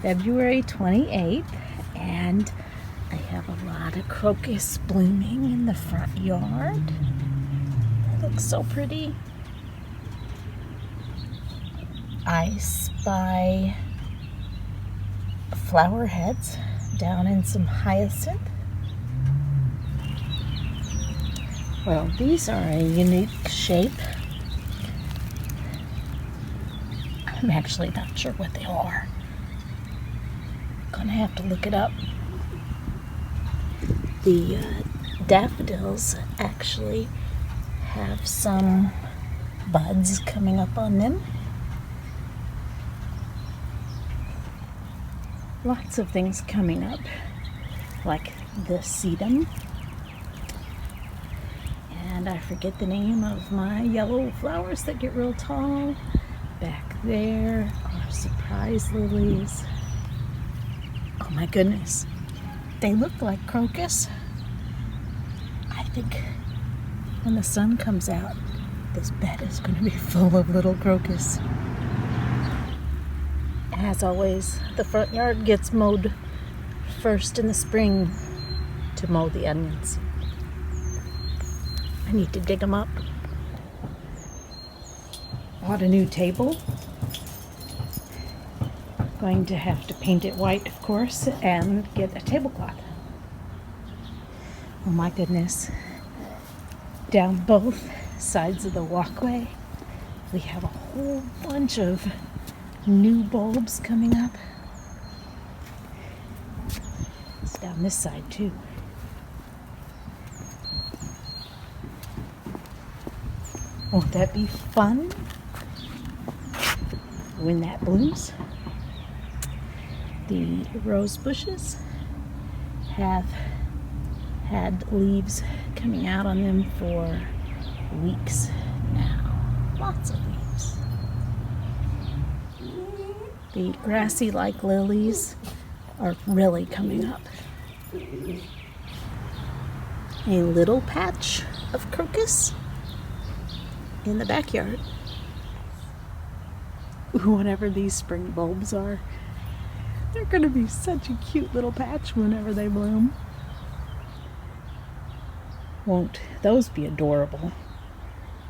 February 28th, and I have a lot of crocus blooming in the front yard. It looks so pretty. I spy flower heads down in some hyacinth. Well, these are a unique shape. I'm actually not sure what they are. Gonna have to look it up. The daffodils actually have some buds coming up on them. Lots of things coming up, like the sedum. And I forget the name of my yellow flowers that get real tall. Back there are surprise lilies. Oh my goodness, they look like crocus. I think when the sun comes out, this bed is going to be full of little crocus. As always, the front yard gets mowed first in the spring to mow the onions. I need to dig them up. Bought a new table. Going to have to paint it white, of course, and get a tablecloth. Oh my goodness. Down both sides of the walkway, we have a whole bunch of new bulbs coming up. It's down this side too. Won't that be fun when that blooms? The rose bushes have had leaves coming out on them for weeks now. Lots of leaves. The grassy-like lilies are really coming up. A little patch of crocus in the backyard. Whatever these spring bulbs are, they're going to be such a cute little patch whenever they bloom. Won't those be adorable?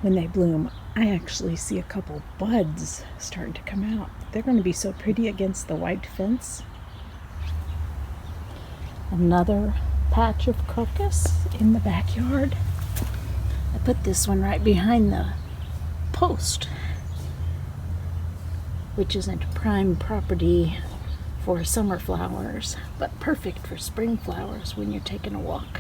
When they bloom, I actually see a couple buds starting to come out. They're going to be so pretty against the white fence. Another patch of crocus in the backyard. I put this one right behind the post, which isn't prime property for summer flowers, but perfect for spring flowers when you're taking a walk.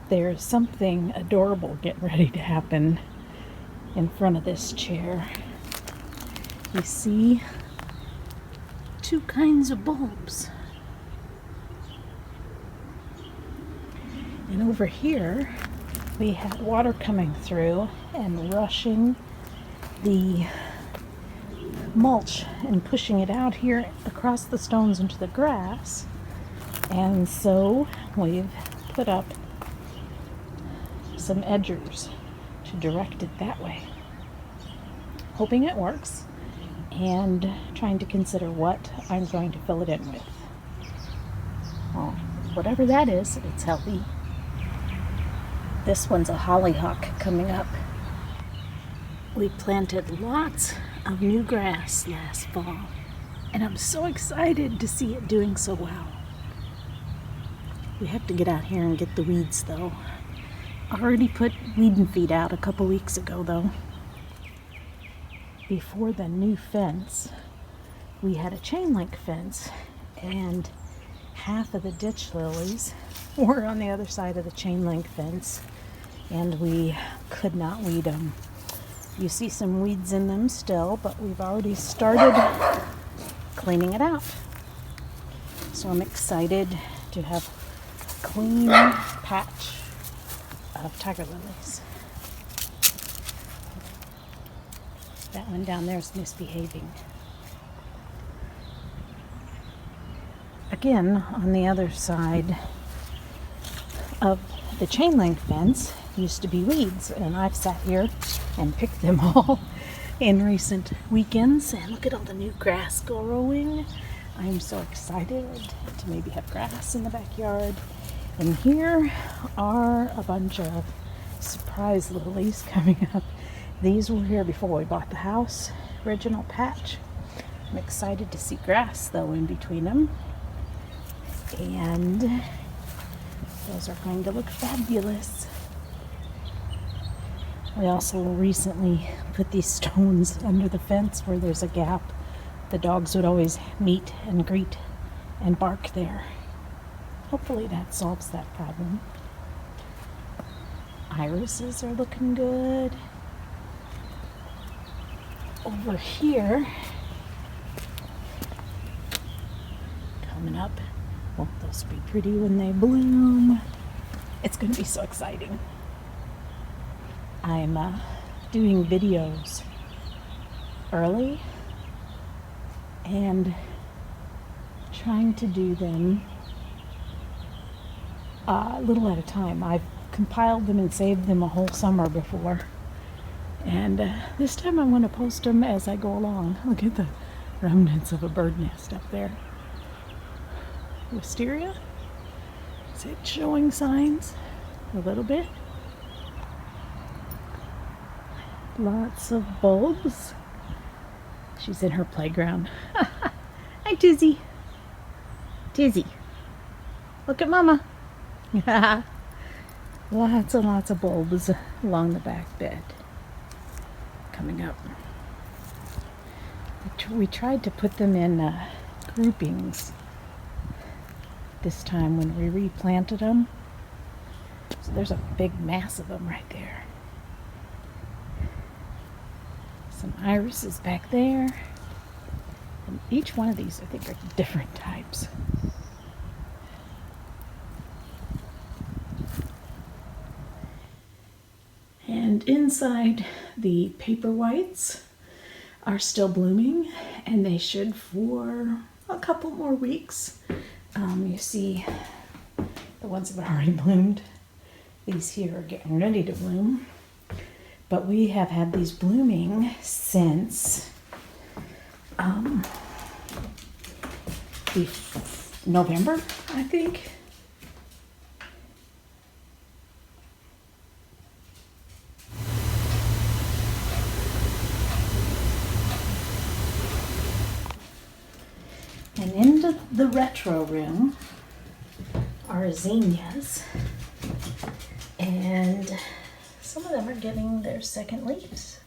There's something adorable getting ready to happen in front of this chair. You see two kinds of bulbs. And over here, we had water coming through and rushing the mulch and pushing it out here across the stones into the grass. And so we've put up some edgers to direct it that way. Hoping it works and trying to consider what I'm going to fill it in with. Well, whatever that is, it's healthy. This one's a hollyhock coming up. We planted lots of new grass last fall, and I'm so excited to see it doing so well. We have to get out here and get the weeds though. I already put weed and feed out a couple weeks ago though. Before the new fence, we had a chain link fence, and half of the ditch lilies were on the other side of the chain link fence, and we could not weed them. You see some weeds in them still, but we've already started cleaning it out. So I'm excited to have a clean patch of tiger lilies. That one down there is misbehaving. Again, on the other side of the chain link fence used to be weeds, and I've sat here and picked them all in recent weekends. And look at all the new grass growing. I'm so excited to maybe have grass in the backyard. And here are a bunch of surprise lilies coming up. These were here before we bought the house, original patch. I'm excited to see grass though in between them. And those are going to look fabulous. We also recently put these stones under the fence where there's a gap. The dogs would always meet and greet and bark there. Hopefully that solves that problem. Irises are looking good. Over here, coming up, won't those be pretty when they bloom? It's going to be so exciting. I'm doing videos early and trying to do them a little at a time. I've compiled them and saved them a whole summer before, and this time I'm going to post them as I go along. Look at the remnants of a bird nest up there. Wisteria? Is it showing signs? A little bit. Lots of bulbs. She's in her playground. Hi, Tizzy. Tizzy. Look at Mama. Lots and lots of bulbs along the back bed. Coming up. We tried to put them in groupings this time when we replanted them. So there's a big mass of them right there. Some irises back there. And each one of these I think are different types. And inside, the paper whites are still blooming, and they should for a couple more weeks. You see the ones that have already bloomed. These here are getting ready to bloom. But we have had these blooming since November, I think. And into the retro room are zinnias, and some of them are getting their second leaves.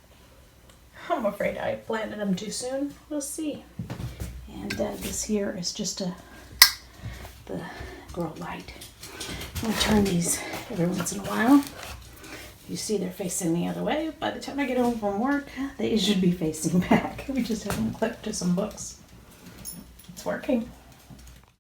I'm afraid I planted them too soon. We'll see. And this here is just the grow light. I'm gonna turn these every once in a while. You see they're facing the other way. By the time I get home from work, they should be facing back. We just have them clipped to some books. It's working.